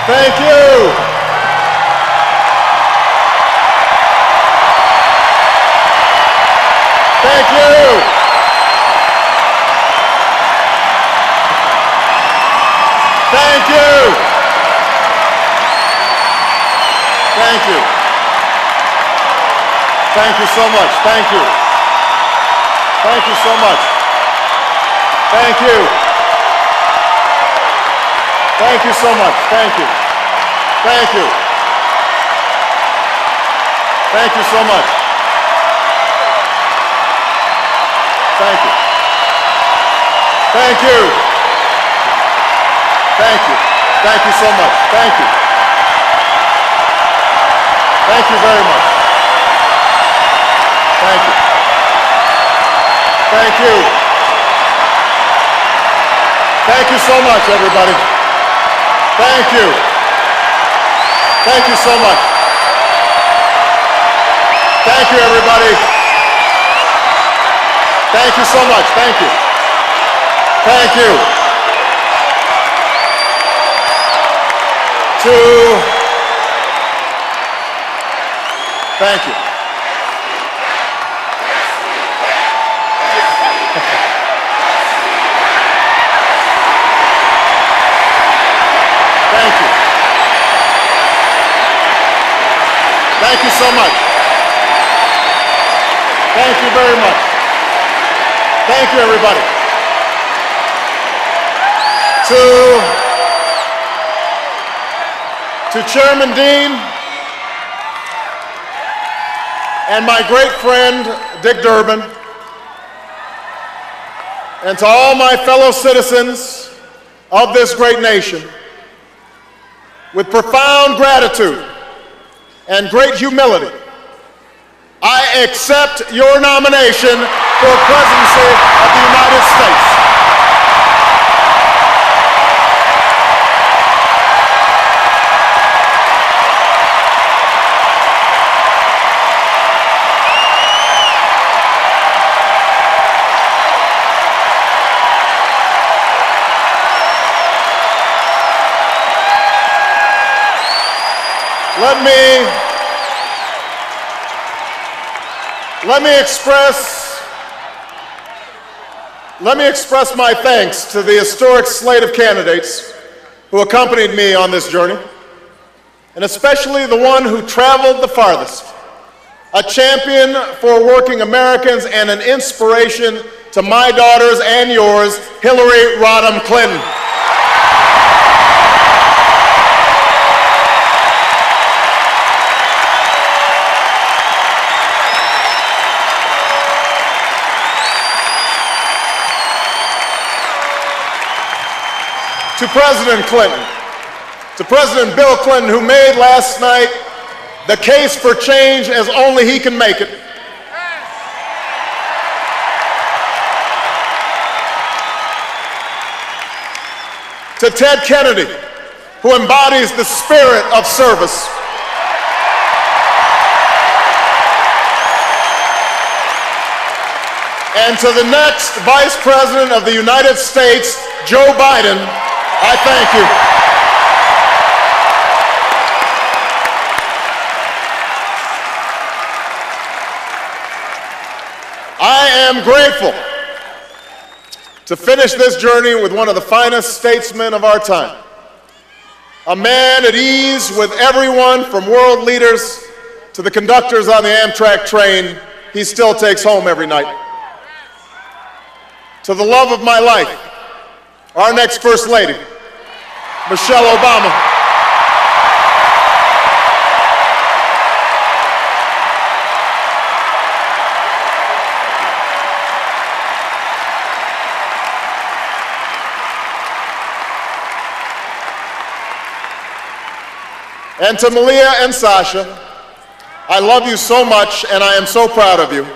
Thank you. Thank you. Thank you. Thank you. Thank you so much. Thank you. Thank you so much. Thank you. Thank you so much. Thank you. Thank you. Thank you so much. Thank you. Thank you. Thank you. Thank you so much. Thank you. Thank you very much. Thank you. Thank you. Thank you so much, everybody. Thank you. Thank you so much. Thank you, everybody. Thank you so much. Thank you. Thank you. Thank you. Thank you. Thank you so much. Thank you very much. Thank you, everybody. To Chairman Dean and my great friend, Dick Durbin, and to all my fellow citizens of this great nation, with profound gratitude and great humility, I accept your nomination for presidency of the United States. Let me express my thanks to the historic slate of candidates who accompanied me on this journey, and especially the one who traveled the farthest, a champion for working Americans and an inspiration to my daughters and yours, Hillary Rodham Clinton. To President Clinton, to President Bill Clinton, who made last night the case for change as only he can make it. To Ted Kennedy, who embodies the spirit of service. And to the next Vice President of the United States, Joe Biden, I thank you. I am grateful to finish this journey with one of the finest statesmen of our time, a man at ease with everyone from world leaders to the conductors on the Amtrak train he still takes home every night. To the love of my life, our next First Lady, Michelle Obama. And to Malia and Sasha, I love you so much and I am so proud of you.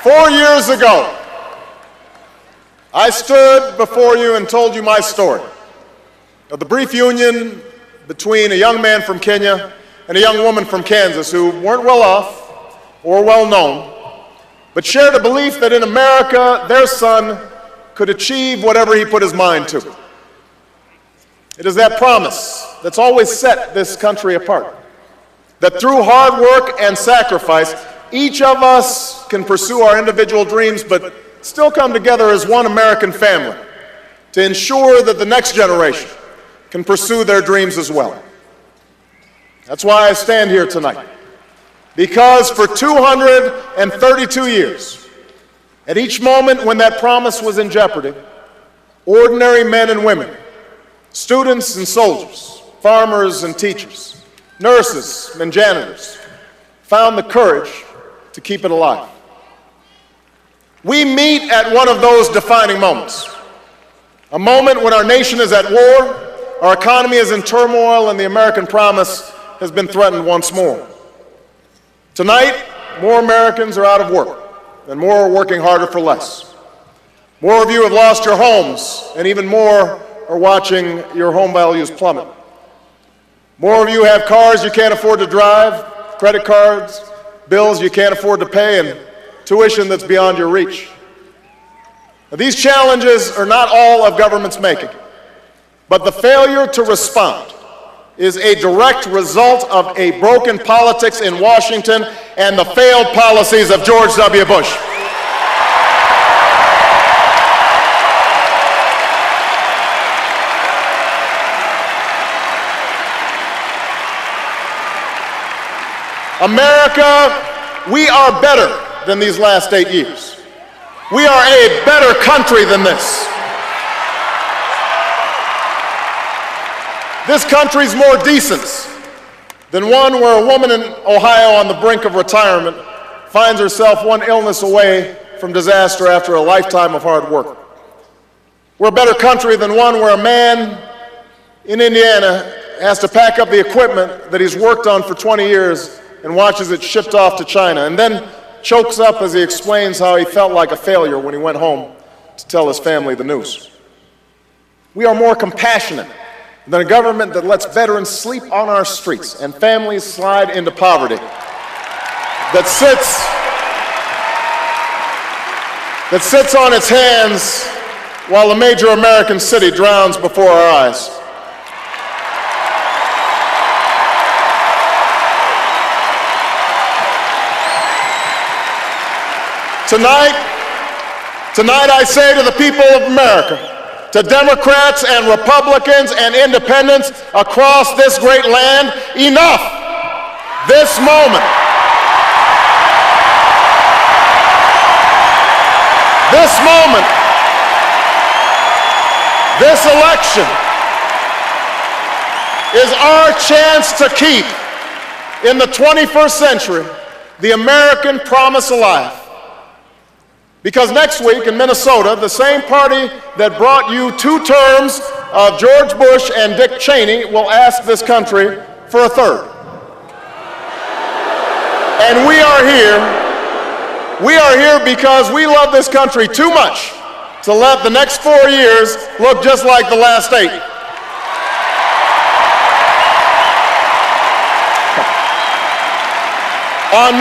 Four years ago, I stood before you and told you my story of the brief union between a young man from Kenya and a young woman from Kansas who weren't well off or well known, but shared a belief that in America, their son could achieve whatever he put his mind to. It is that promise that's always set this country apart, that through hard work and sacrifice, each of us can pursue our individual dreams, but still come together as one American family to ensure that the next generation can pursue their dreams as well. That's why I stand here tonight, because for 232 years, at each moment when that promise was in jeopardy, ordinary men and women, students and soldiers, farmers and teachers, nurses and janitors, found the courage to keep it alive. We meet at one of those defining moments, a moment when our nation is at war, our economy is in turmoil, and the American promise has been threatened once more. Tonight, more Americans are out of work, and more are working harder for less. More of you have lost your homes, and even more are watching your home values plummet. More of you have cars you can't afford to drive, credit cards, bills you can't afford to pay, and tuition that's beyond your reach. Now, these challenges are not all of government's making, but the failure to respond is a direct result of a broken politics in Washington and the failed policies of George W. Bush. America, we are better than these last 8 years. We are a better country than this. This country's more decent than one where a woman in Ohio on the brink of retirement finds herself one illness away from disaster after a lifetime of hard work. We're a better country than one where a man in Indiana has to pack up the equipment that he's worked on for 20 years and watches it shipped off to China, and then chokes up as he explains how he felt like a failure when he went home to tell his family the news. We are more compassionate than a government that lets veterans sleep on our streets and families slide into poverty, that sits on its hands while a major American city drowns before our eyes. Tonight I say to the people of America, to Democrats and Republicans and independents across this great land, enough! This moment, this election is our chance to keep, in the 21st century, the American promise alive. Because next week in Minnesota, the same party that brought you 2 terms of George Bush and Dick Cheney will ask this country for a third. And we are here because we love this country too much to let the next 4 years look just like the last 8. On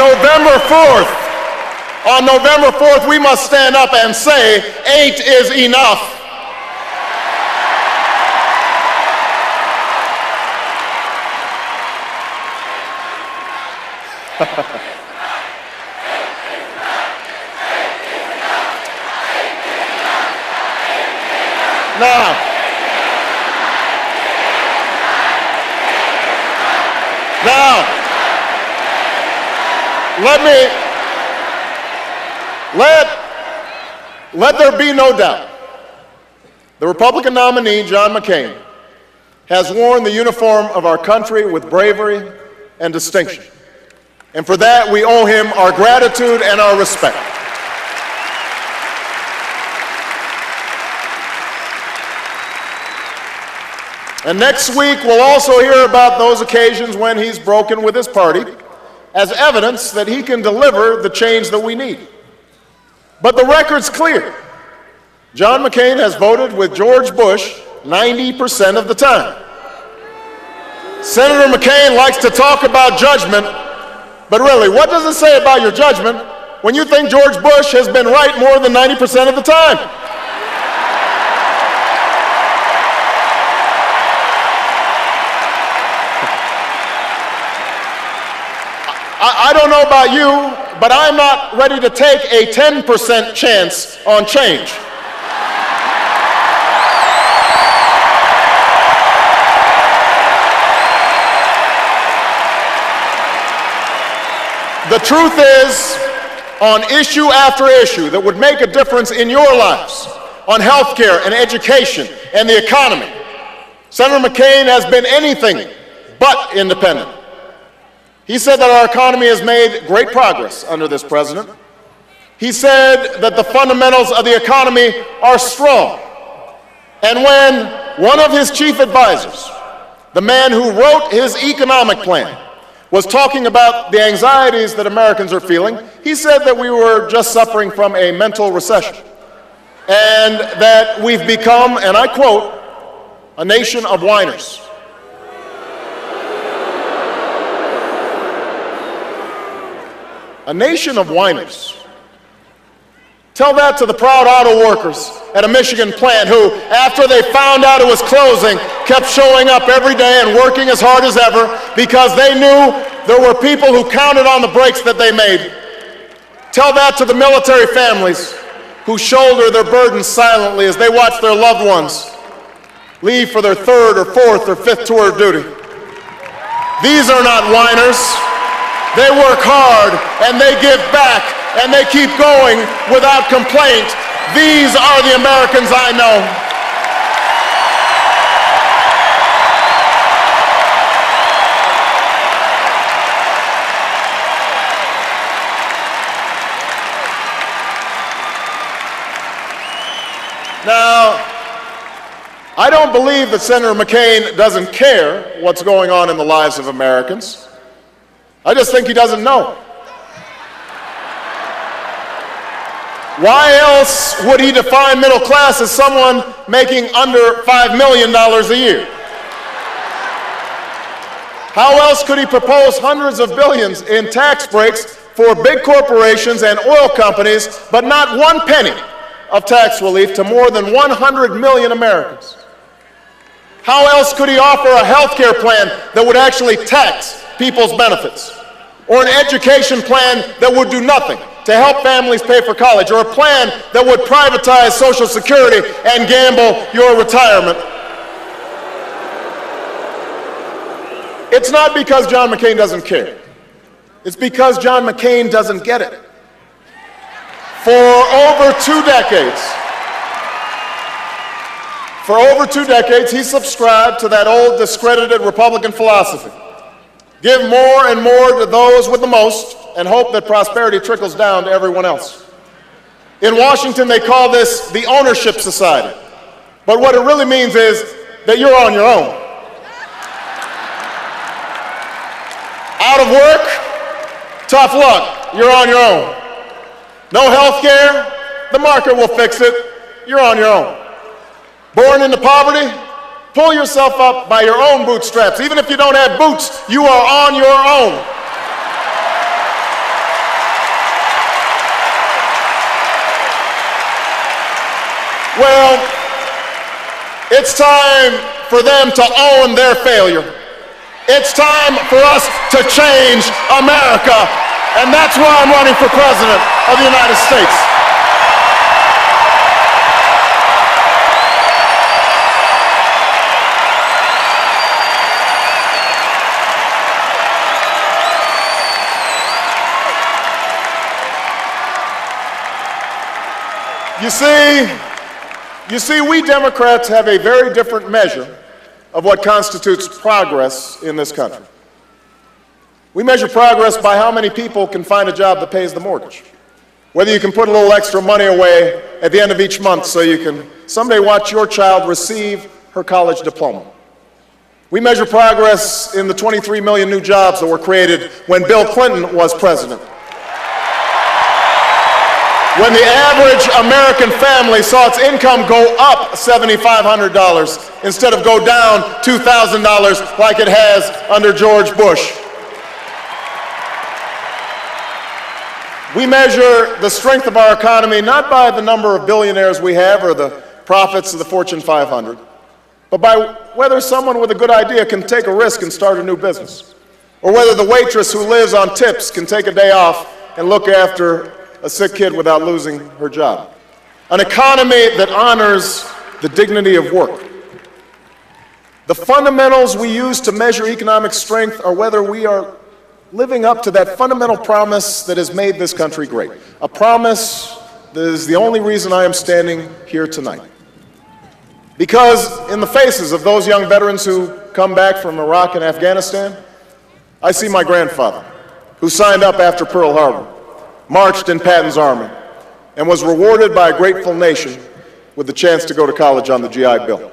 November 4th, we must stand up and say, 8 is enough. Now, let there be no doubt. The Republican nominee, John McCain, has worn the uniform of our country with bravery and distinction. And for that, we owe him our gratitude and our respect. And next week, we'll also hear about those occasions when he's broken with his party as evidence that he can deliver the change that we need. But the record's clear. John McCain has voted with George Bush 90% of the time. Senator McCain likes to talk about judgment, but really, what does it say about your judgment when you think George Bush has been right more than 90% of the time? I don't know about you, but I'm not ready to take a 10% chance on change. The truth is, on issue after issue that would make a difference in your lives, on health care and education and the economy, Senator McCain has been anything but independent. He said that our economy has made great progress under this president. He said that the fundamentals of the economy are strong. And when one of his chief advisors, the man who wrote his economic plan, was talking about the anxieties that Americans are feeling, he said that we were just suffering from a mental recession and that we've become, and I quote, a nation of whiners. A nation of whiners. Tell that to the proud auto workers at a Michigan plant who, after they found out it was closing, kept showing up every day and working as hard as ever because they knew there were people who counted on the breaks that they made. Tell that to the military families who shoulder their burdens silently as they watch their loved ones leave for their third or fourth or fifth tour of duty. These are not whiners. They work hard and they give back and they keep going without complaint. These are the Americans I know. Now, I don't believe that Senator McCain doesn't care what's going on in the lives of Americans. I just think he doesn't know. Why else would he define middle class as someone making under $5 million a year? How else could he propose hundreds of billions in tax breaks for big corporations and oil companies, but not one penny of tax relief to more than 100 million Americans? How else could he offer a health care plan that would actually tax people's benefits? Or an education plan that would do nothing to help families pay for college, or a plan that would privatize Social Security and gamble your retirement? It's not because John McCain doesn't care. It's because John McCain doesn't get it. For over 2 decades, he subscribed to that old discredited Republican philosophy. Give more and more to those with the most and hope that prosperity trickles down to everyone else. In Washington, they call this the ownership society. But what it really means is that you're on your own. Out of work, tough luck, you're on your own. No health care, the market will fix it, you're on your own. Born into poverty, pull yourself up by your own bootstraps. Even if you don't have boots, you are on your own. Well, it's time for them to own their failure. It's time for us to change America, and that's why I'm running for president of the United States. You see, we Democrats have a very different measure of what constitutes progress in this country. We measure progress by how many people can find a job that pays the mortgage, whether you can put a little extra money away at the end of each month so you can someday watch your child receive her college diploma. We measure progress in the 23 million new jobs that were created when Bill Clinton was president. when the average American family saw its income go up $7,500 instead of go down $2,000 like it has under George Bush. We measure the strength of our economy not by the number of billionaires we have or the profits of the Fortune 500, but by whether someone with a good idea can take a risk and start a new business, or whether the waitress who lives on tips can take a day off and look after a sick kid without losing her job. An economy that honors the dignity of work. The fundamentals we use to measure economic strength are whether we are living up to that fundamental promise that has made this country great. A promise that is the only reason I am standing here tonight. Because in the faces of those young veterans who come back from Iraq and Afghanistan, I see my grandfather, who signed up after Pearl Harbor, marched in Patton's army, and was rewarded by a grateful nation with the chance to go to college on the GI Bill.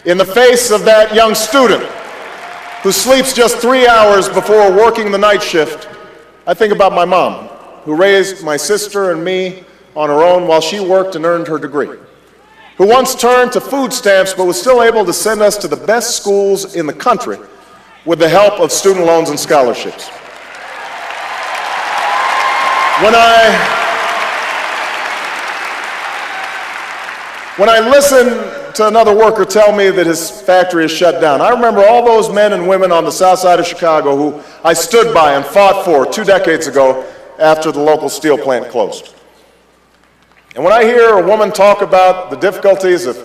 In the face of that young student who sleeps just 3 hours before working the night shift, I think about my mom, who raised my sister and me on her own while she worked and earned her degree, who once turned to food stamps but was still able to send us to the best schools in the country with the help of student loans and scholarships. When I listen to another worker tell me that his factory is shut down, I remember all those men and women on the south side of Chicago who I stood by and fought for 2 decades ago after the local steel plant closed. And when I hear a woman talk about the difficulties of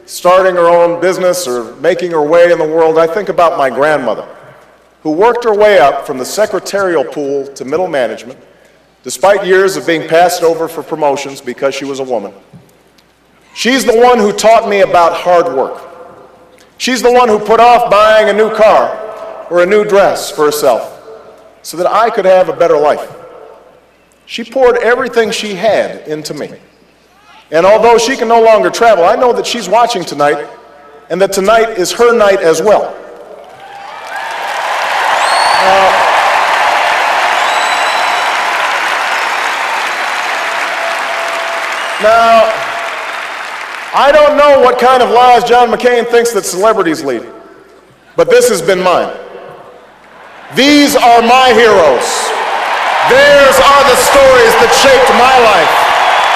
starting her own business or making her way in the world, I think about my grandmother, who worked her way up from the secretarial pool to middle management, despite years of being passed over for promotions because she was a woman. She's the one who taught me about hard work. She's the one who put off buying a new car or a new dress for herself so that I could have a better life. She poured everything she had into me. And although she can no longer travel, I know that she's watching tonight and that tonight is her night as well. Now, I don't know what kind of lives John McCain thinks that celebrities lead, but this has been mine. These are my heroes. Theirs are the stories that shaped my life.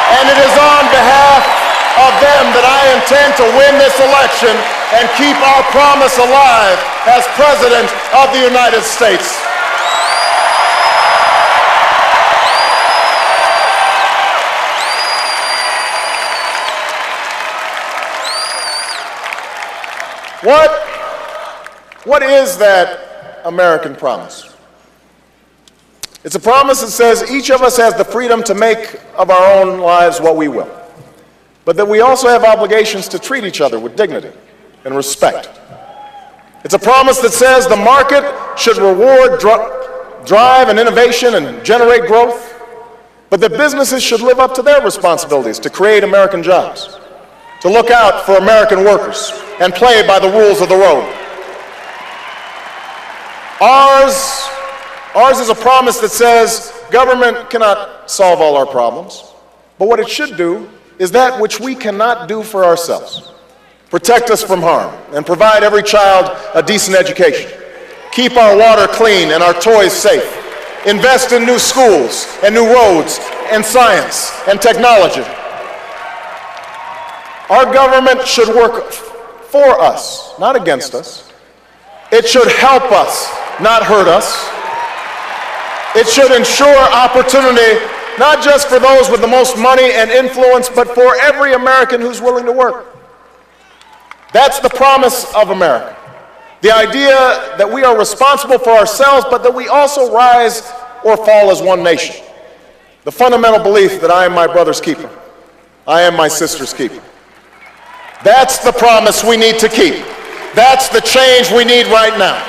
And it is on behalf of them that I intend to win this election and keep our promise alive as President of the United States. What is that American promise? It's a promise that says each of us has the freedom to make of our own lives what we will, but that we also have obligations to treat each other with dignity and respect. It's a promise that says the market should reward drive and innovation and generate growth, but that businesses should live up to their responsibilities to create American jobs, to look out for American workers, and play by the rules of the road. Ours is a promise that says government cannot solve all our problems, but what it should do is that which we cannot do for ourselves. Protect us from harm and provide every child a decent education. Keep our water clean and our toys safe. Invest in new schools and new roads and science and technology. Our government should work for us, not against us. It should help us, not hurt us. It should ensure opportunity, not just for those with the most money and influence, but for every American who's willing to work. That's the promise of America. The idea that we are responsible for ourselves, but that we also rise or fall as one nation. The fundamental belief that I am my brother's keeper. I am my sister's keeper. That's the promise we need to keep. That's the change we need right now.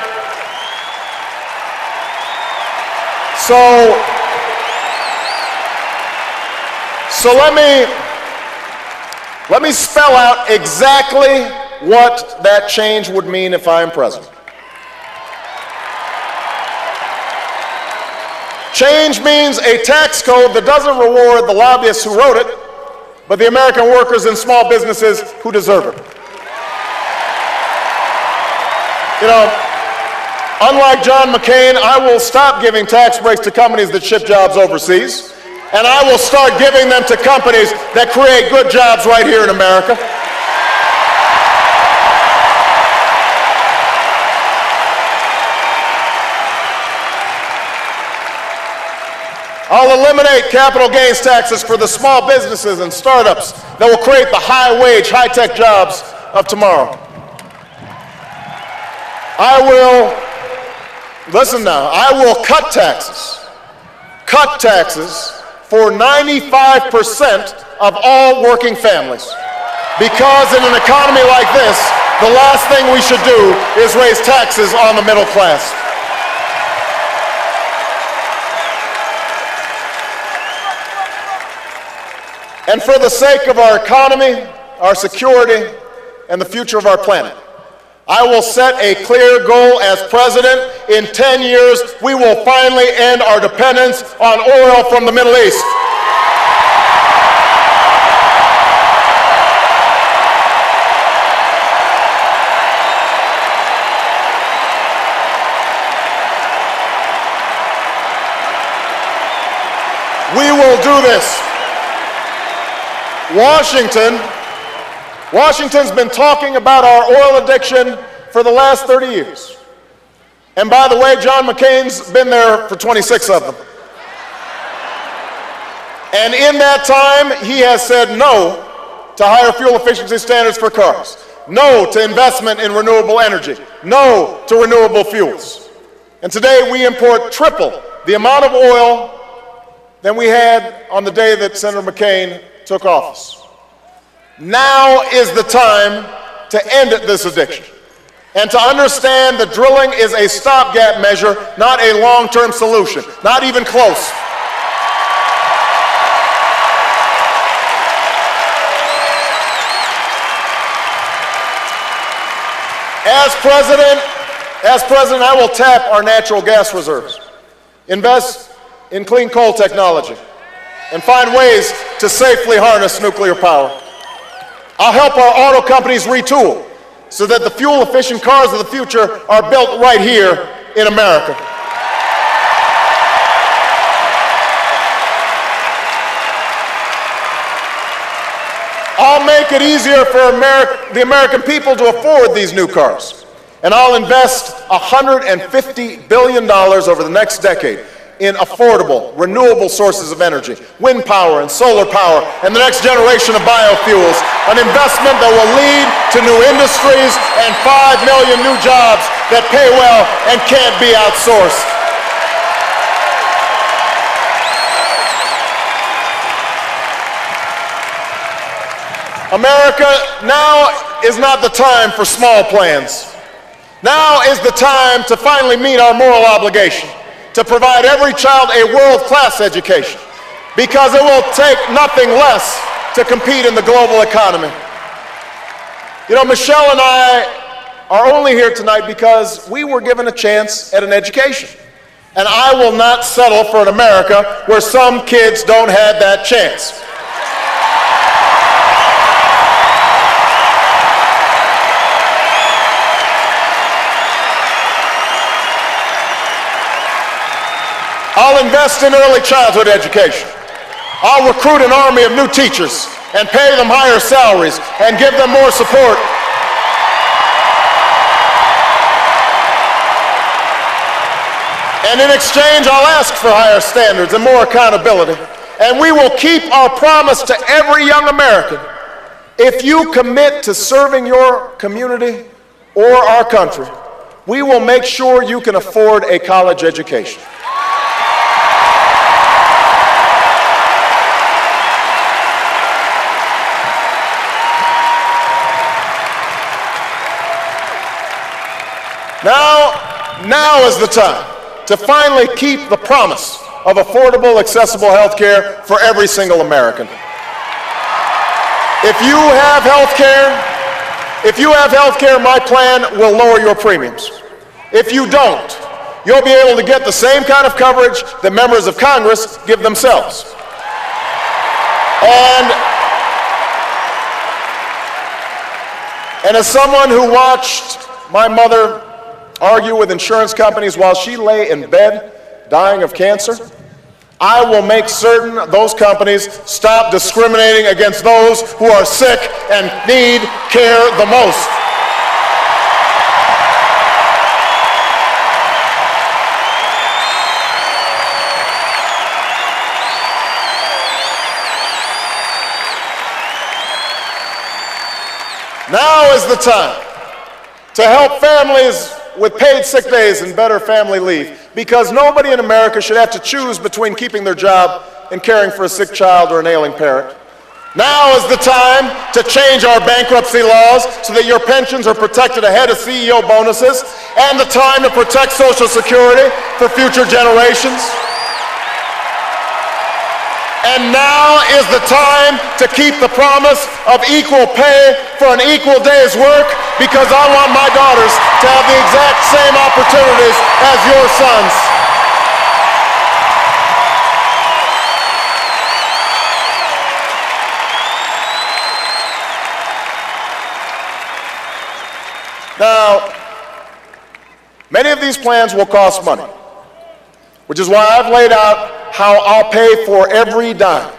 So let me spell out exactly what that change would mean if I am president. Change means a tax code that doesn't reward the lobbyists who wrote it, but the American workers and small businesses who deserve it. You know, unlike John McCain, I will stop giving tax breaks to companies that ship jobs overseas, and I will start giving them to companies that create good jobs right here in America. I'll eliminate capital gains taxes for the small businesses and startups that will create the high-wage, high-tech jobs of tomorrow. I will, listen now, I will cut taxes for 95% of all working families. Because in an economy like this, the last thing we should do is raise taxes on the middle class. And for the sake of our economy, our security, and the future of our planet, I will set a clear goal as president. In 10 years, we will finally end our dependence on oil from the Middle East. We will do this. Washington's been talking about our oil addiction for the last 30 years. And by the way, John McCain's been there for 26 of them. And in that time, he has said no to higher fuel efficiency standards for cars, no to investment in renewable energy, no to renewable fuels. And today we import triple the amount of oil than we had on the day that Senator McCain took office. Now is the time to end this addiction and to understand that drilling is a stopgap measure, not a long-term solution, not even close. As president, I will tap our natural gas reserves, invest in clean coal technology, and find ways to safely harness nuclear power. I'll help our auto companies retool so that the fuel-efficient cars of the future are built right here in America. I'll make it easier for the American people to afford these new cars. And I'll invest $150 billion over the next decade in affordable, renewable sources of energy, wind power and solar power, and the next generation of biofuels, an investment that will lead to new industries and 5 million new jobs that pay well and can't be outsourced. America, now is not the time for small plans. Now is the time to finally meet our moral obligation to provide every child a world-class education, because it will take nothing less to compete in the global economy. You know, Michelle and I are only here tonight because we were given a chance at an education. And I will not settle for an America where some kids don't have that chance. I'll invest in early childhood education. I'll recruit an army of new teachers and pay them higher salaries and give them more support. And in exchange, I'll ask for higher standards and more accountability. And we will keep our promise to every young American. If you commit to serving your community or our country, we will make sure you can afford a college education. Now is the time to finally keep the promise of affordable, accessible health care for every single American. If you have health care, my plan will lower your premiums. If you don't, you'll be able to get the same kind of coverage that members of Congress give themselves. And as someone who watched my mother argue with insurance companies while she lay in bed dying of cancer, I will make certain those companies stop discriminating against those who are sick and need care the most. Now is the time to help families with paid sick days and better family leave, because nobody in America should have to choose between keeping their job and caring for a sick child or an ailing parent. Now is the time to change our bankruptcy laws so that your pensions are protected ahead of CEO bonuses, and the time to protect Social Security for future generations. And now is the time to keep the promise of equal pay for an equal day's work, because I want my daughters to have the exact same opportunities as your sons. Now, many of these plans will cost money, which is why I've laid out how I'll pay for every dime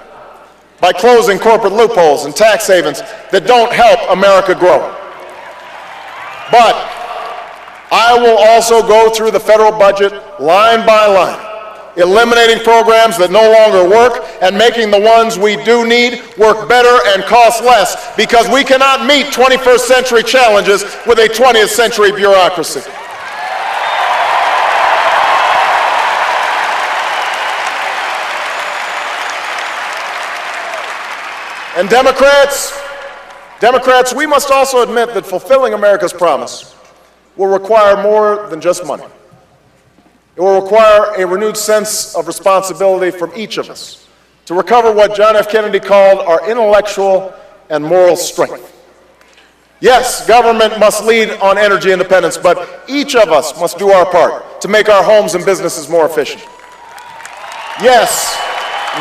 by closing corporate loopholes and tax havens that don't help America grow. But I will also go through the federal budget line by line, eliminating programs that no longer work and making the ones we do need work better and cost less, because we cannot meet 21st century challenges with a 20th century bureaucracy. And Democrats, we must also admit that fulfilling America's promise will require more than just money. It will require a renewed sense of responsibility from each of us to recover what John F. Kennedy called our intellectual and moral strength. Yes, government must lead on energy independence, but each of us must do our part to make our homes and businesses more efficient. Yes,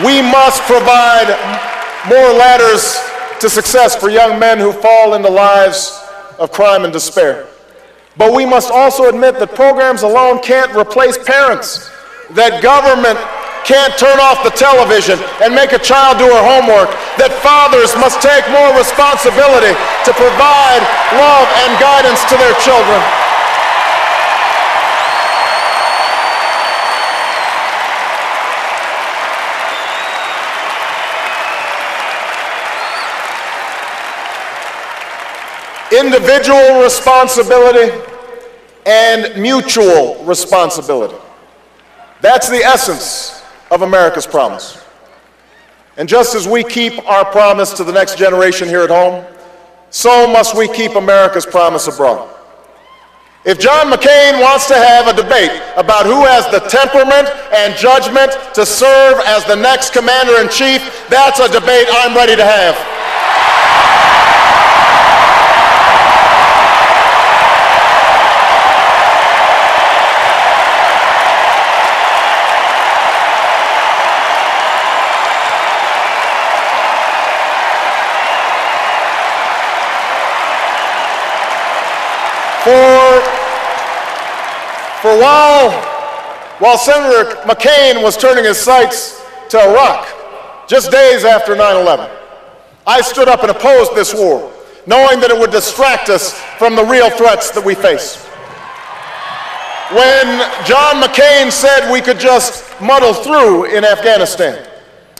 we must provide more ladders to success for young men who fall into lives of crime and despair. But we must also admit that programs alone can't replace parents, that government can't turn off the television and make a child do her homework, that fathers must take more responsibility to provide love and guidance to their children. Individual responsibility and mutual responsibility. That's the essence of America's promise. And just as we keep our promise to the next generation here at home, so must we keep America's promise abroad. If John McCain wants to have a debate about who has the temperament and judgment to serve as the next commander-in-chief, that's a debate I'm ready to have. For while Senator McCain was turning his sights to Iraq, just days after 9/11, I stood up and opposed this war, knowing that it would distract us from the real threats that we face. When John McCain said we could just muddle through in Afghanistan,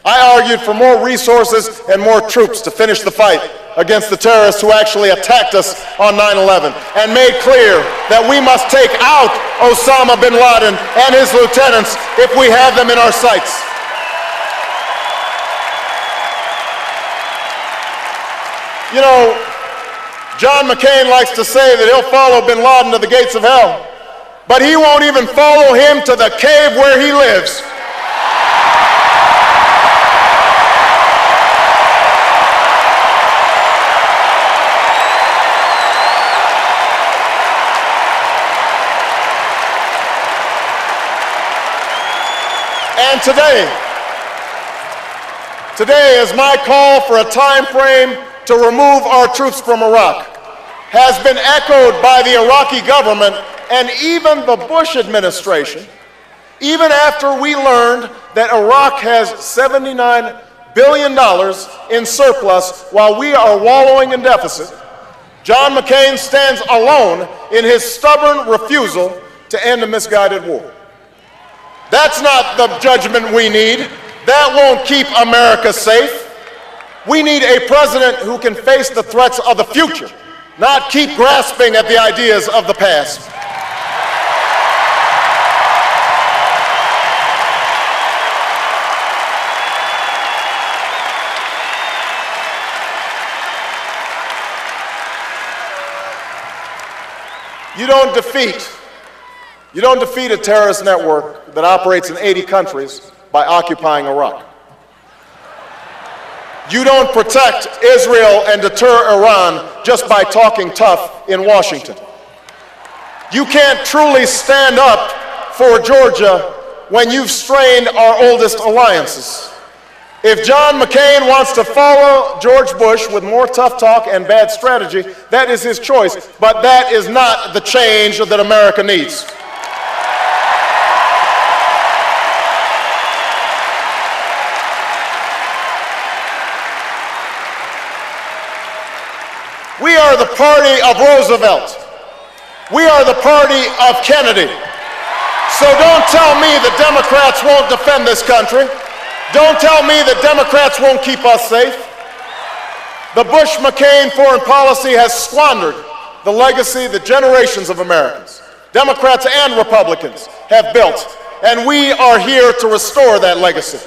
I argued for more resources and more troops to finish the fight against the terrorists who actually attacked us on 9/11, and made clear that we must take out Osama bin Laden and his lieutenants if we have them in our sights. You know, John McCain likes to say that he'll follow bin Laden to the gates of hell, but he won't even follow him to the cave where he lives. And today is my call for a time frame to remove our troops from Iraq, has been echoed by the Iraqi government and even the Bush administration, even after we learned that Iraq has $79 billion in surplus while we are wallowing in deficit. John McCain stands alone in his stubborn refusal to end a misguided war. That's not the judgment we need. That won't keep America safe. We need a president who can face the threats of the future, not keep grasping at the ideas of the past. You don't defeat a terrorist network that operates in 80 countries by occupying Iraq. You don't protect Israel and deter Iran just by talking tough in Washington. You can't truly stand up for Georgia when you've strained our oldest alliances. If John McCain wants to follow George Bush with more tough talk and bad strategy, that is his choice, but that is not the change that America needs. We are the party of Roosevelt. We are the party of Kennedy. So don't tell me the Democrats won't defend this country. Don't tell me that Democrats won't keep us safe. The Bush-McCain foreign policy has squandered the legacy that generations of Americans, Democrats and Republicans, have built, and we are here to restore that legacy.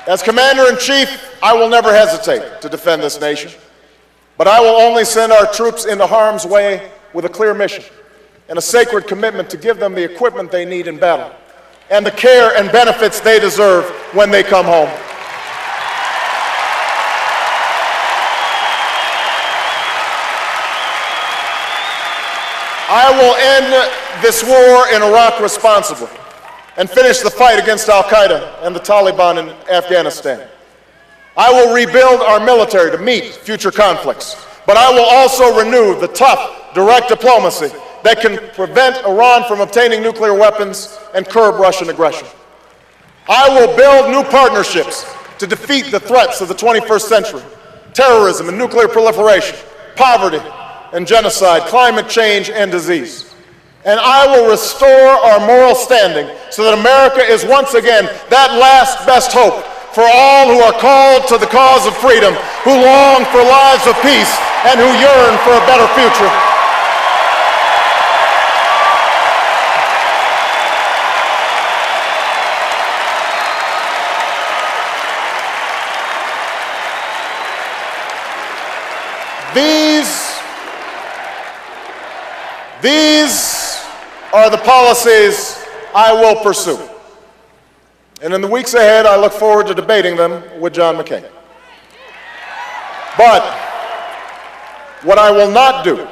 As Commander-in-Chief, I will never hesitate to defend this nation. But I will only send our troops into harm's way with a clear mission and a sacred commitment to give them the equipment they need in battle and the care and benefits they deserve when they come home. I will end this war in Iraq responsibly and finish the fight against al-Qaeda and the Taliban in Afghanistan. I will rebuild our military to meet future conflicts, but I will also renew the tough, direct diplomacy that can prevent Iran from obtaining nuclear weapons and curb Russian aggression. I will build new partnerships to defeat the threats of the 21st century: terrorism and nuclear proliferation, poverty and genocide, climate change and disease. And I will restore our moral standing so that America is once again that last best hope for all who are called to the cause of freedom, who long for lives of peace, and who yearn for a better future. These are the policies I will pursue. And in the weeks ahead, I look forward to debating them with John McCain. But what I will not do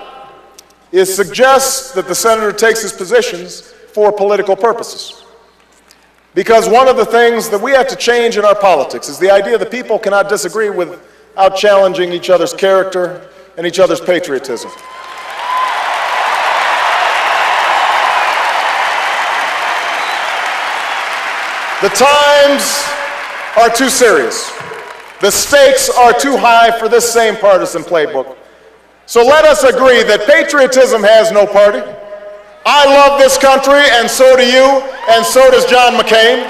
is suggest that the senator takes his positions for political purposes. Because one of the things that we have to change in our politics is the idea that people cannot disagree without challenging each other's character and each other's patriotism. The times are too serious. The stakes are too high for this same partisan playbook. So let us agree that patriotism has no party. I love this country, and so do you, and so does John McCain.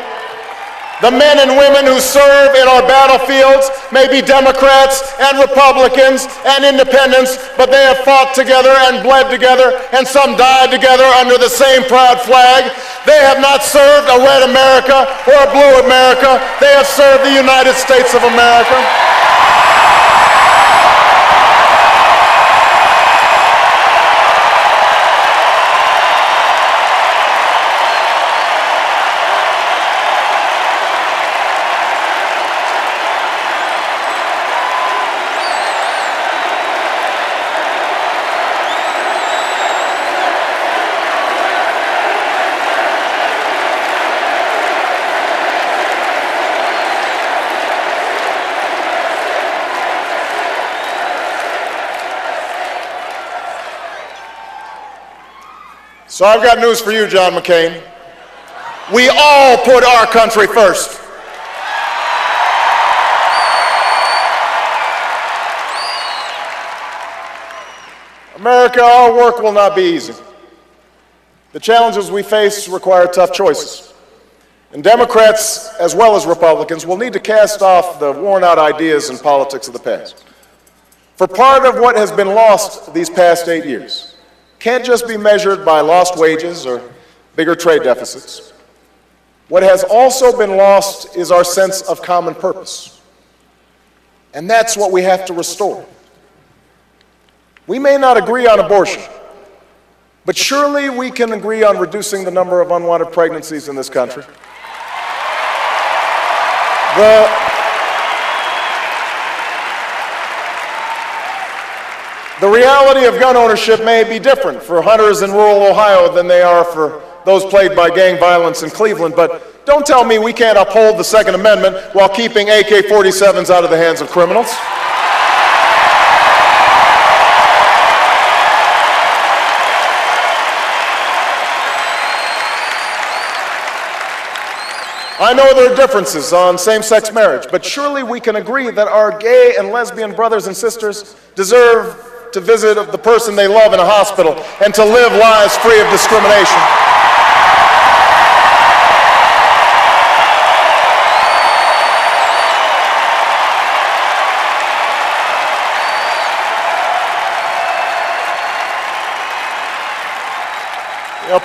The men and women who serve in our battlefields may be Democrats and Republicans and independents, but they have fought together and bled together, and some died together under the same proud flag. They have not served a red America or a blue America. They have served the United States of America. So I've got news for you, John McCain. We all put our country first. America, our work will not be easy. The challenges we face require tough choices. And Democrats, as well as Republicans, will need to cast off the worn-out ideas and politics of the past. For part of what has been lost these past 8 years can't just be measured by lost wages or bigger trade deficits. What has also been lost is our sense of common purpose. And that's what we have to restore. We may not agree on abortion, but surely we can agree on reducing the number of unwanted pregnancies in this country. The reality of gun ownership may be different for hunters in rural Ohio than they are for those plagued by gang violence in Cleveland, but don't tell me we can't uphold the Second Amendment while keeping AK-47s out of the hands of criminals. I know there are differences on same-sex marriage, but surely we can agree that our gay and lesbian brothers and sisters deserve to visit the person they love in a hospital and to live lives free of discrimination.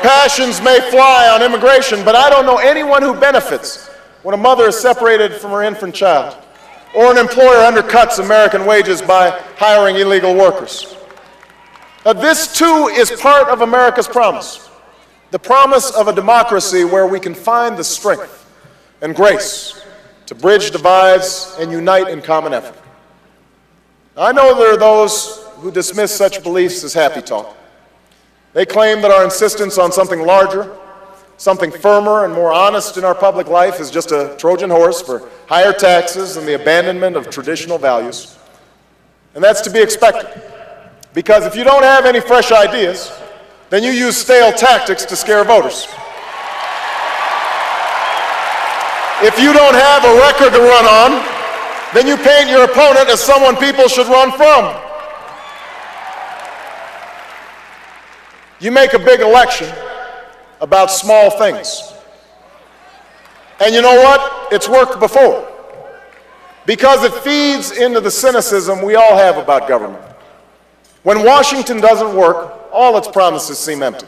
Passions may fly on immigration, but I don't know anyone who benefits when a mother is separated from her infant child, or an employer undercuts American wages by hiring illegal workers. Now, this too is part of America's promise, the promise of a democracy where we can find the strength and grace to bridge divides and unite in common effort. I know there are those who dismiss such beliefs as happy talk. They claim that our insistence on something larger, something firmer and more honest in our public life is just a Trojan horse for higher taxes and the abandonment of traditional values. And that's to be expected, because if you don't have any fresh ideas, then you use stale tactics to scare voters. If you don't have a record to run on, then you paint your opponent as someone people should run from. You make a big election about small things. And you know what? It's worked before. Because it feeds into the cynicism we all have about government. When Washington doesn't work, all its promises seem empty.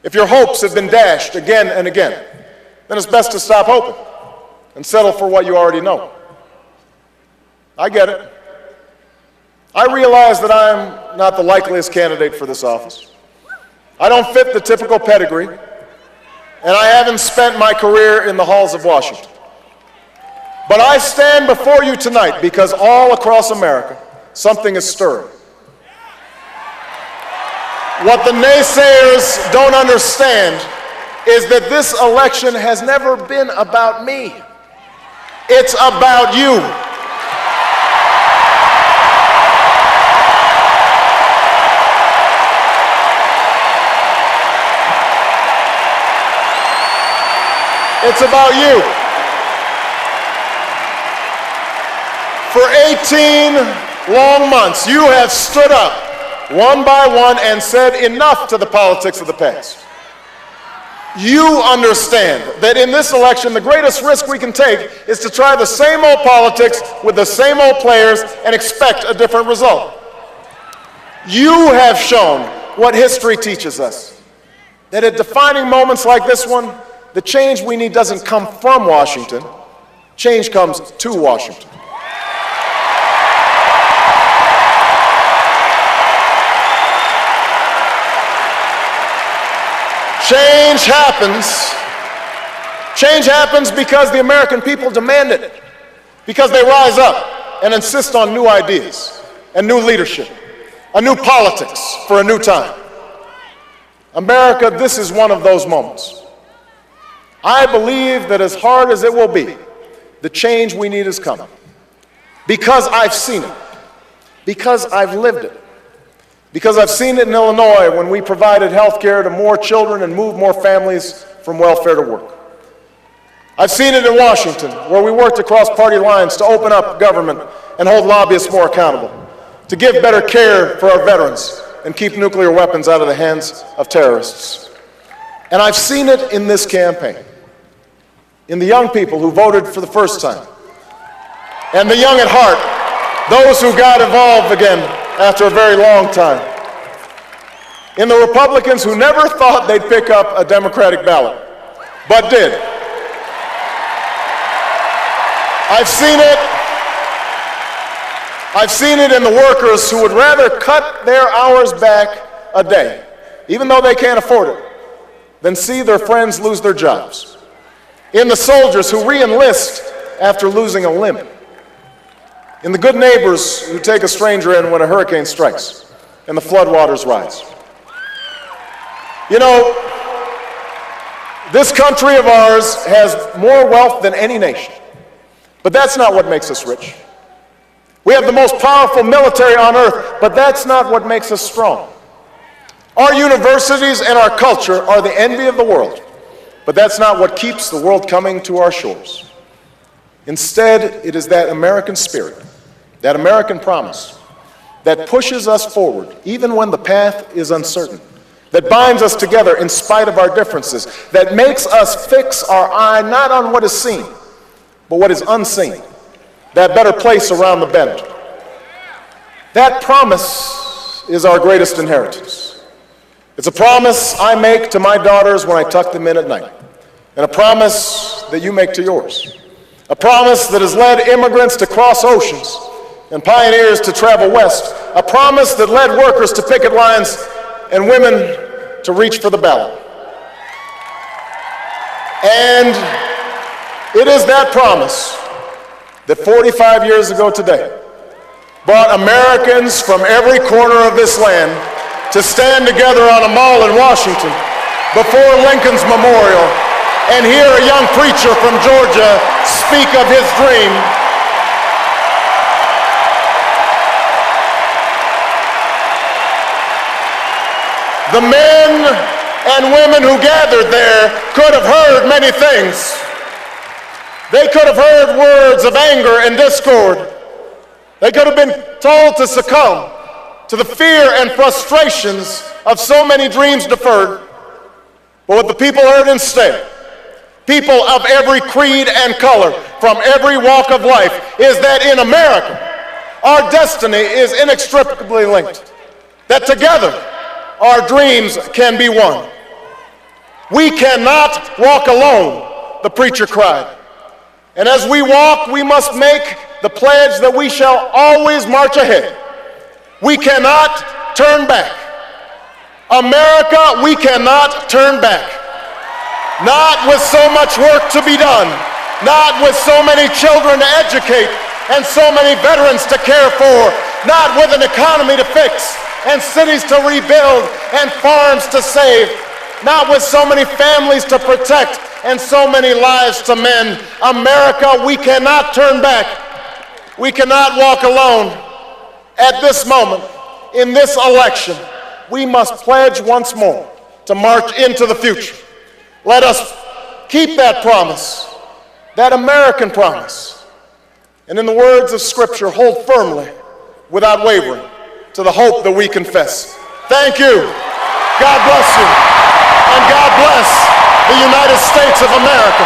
If your hopes have been dashed again and again, then it's best to stop hoping and settle for what you already know. I get it. I realize that I'm not the likeliest candidate for this office. I don't fit the typical pedigree, and I haven't spent my career in the halls of Washington. But I stand before you tonight because all across America, something is stirring. What the naysayers don't understand is that this election has never been about me. It's about you. It's about you. For 18 long months, you have stood up one by one and said enough to the politics of the past. You understand that in this election, the greatest risk we can take is to try the same old politics with the same old players and expect a different result. You have shown what history teaches us, that at defining moments like this one, the change we need doesn't come from Washington, change comes to Washington. Change happens. Change happens because the American people demand it, because they rise up and insist on new ideas and new leadership, a new politics for a new time. America, this is one of those moments. I believe that as hard as it will be, the change we need is coming. Because I've seen it, because I've lived it, because I've seen it in Illinois when we provided health care to more children and moved more families from welfare to work. I've seen it in Washington, where we worked across party lines to open up government and hold lobbyists more accountable, to give better care for our veterans and keep nuclear weapons out of the hands of terrorists. And I've seen it in this campaign, in the young people who voted for the first time, and the young at heart, those who got involved again after a very long time, in the Republicans who never thought they'd pick up a Democratic ballot, but did. I've seen it in the workers who would rather cut their hours back a day, even though they can't afford it, than see their friends lose their jobs. In the soldiers who re-enlist after losing a limb. In the good neighbors who take a stranger in when a hurricane strikes and the floodwaters rise. You know, this country of ours has more wealth than any nation, but that's not what makes us rich. We have the most powerful military on earth, but that's not what makes us strong. Our universities and our culture are the envy of the world, but that's not what keeps the world coming to our shores. Instead, it is that American spirit, that American promise, that pushes us forward even when the path is uncertain, that binds us together in spite of our differences, that makes us fix our eye not on what is seen, but what is unseen, that better place around the bend. That promise is our greatest inheritance. It's a promise I make to my daughters when I tuck them in at night, and a promise that you make to yours. A promise that has led immigrants to cross oceans and pioneers to travel west. A promise that led workers to picket lines and women to reach for the ballot. And it is that promise that 45 years ago today brought Americans from every corner of this land to stand together on a mall in Washington before Lincoln's memorial and hear a young preacher from Georgia speak of his dream. The men and women who gathered there could have heard many things. They could have heard words of anger and discord. They could have been told to succumb to the fear and frustrations of so many dreams deferred. But what the people heard instead, people of every creed and color, from every walk of life, is that in America, our destiny is inextricably linked. That together, our dreams can be won. We cannot walk alone, the preacher cried. And as we walk, we must make the pledge that we shall always march ahead. We cannot turn back. America, we cannot turn back. Not with so much work to be done, not with so many children to educate and so many veterans to care for, not with an economy to fix and cities to rebuild and farms to save, not with so many families to protect and so many lives to mend. America, we cannot turn back. We cannot walk alone. At this moment, in this election, we must pledge once more to march into the future. Let us keep that promise, that American promise, and in the words of Scripture, hold firmly, without wavering, to the hope that we confess. Thank you. God bless you. And God bless the United States of America.